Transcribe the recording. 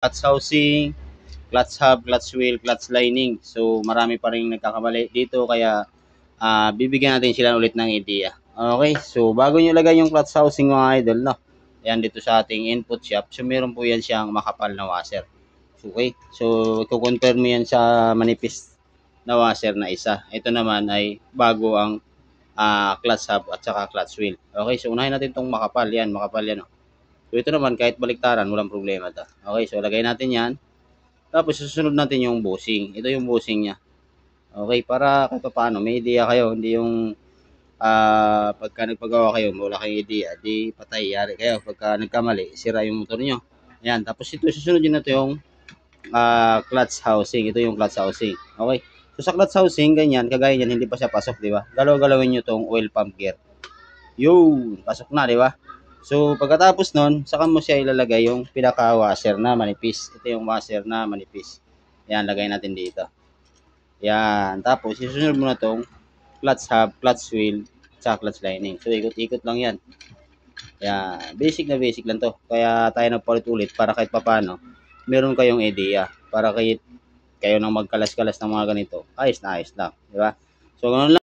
clutch housing, clutch hub, clutch wheel, clutch lining. So marami pa rin nagkakamali dito kaya bibigyan natin sila ulit ng idea. Okay, so bago nyo ilagay yung clutch housing mga idol, no? Ayan dito sa ating input shop. So meron po yan siyang makapal na washer. Okay, so i-confirm mo yan sa manipis na washer na isa. Ito naman ay bago ang clutch hub at saka clutch wheel. Okay, so unahin natin itong makapal. Yan, makapal yan. Oh. So ito naman kahit baliktaran, walang problema to. Okay, so lagay natin yan. Tapos susunod natin yung bushing. Ito yung bushing niya. Okay, para kahit paano may idea kayo, hindi yung pagka nagpagawa kayo, wala kayong idea, di patay, yari kayo. Pagka nagkamali, sira yung motor nyo. Ayan, tapos ito, susunod yun na ito yung clutch housing. Ito yung clutch housing. Okay, so sa clutch housing, ganyan, kagaya yan, hindi pa siya pasok, di ba? Galaw-galawin nyo tong oil pump gear. Yun, pasok na, di ba? So, pagkatapos nun, saka mo siya ilalagay yung pinaka-washer na manipis. Ito yung washer na manipis. Yan, lagay natin dito. Yan, tapos isusunod mo na tong clutch hub, clutch wheel, tsaka clutch lining. So, ikot-ikot lang yan. Yan, basic na basic lang to. Kaya tayo nagpalit-ulit para kahit papano, meron kayong idea. Para kayo nang magkalas-kalas ng mga ganito, ayos na ayos lang. Di ba? So, ganun lang.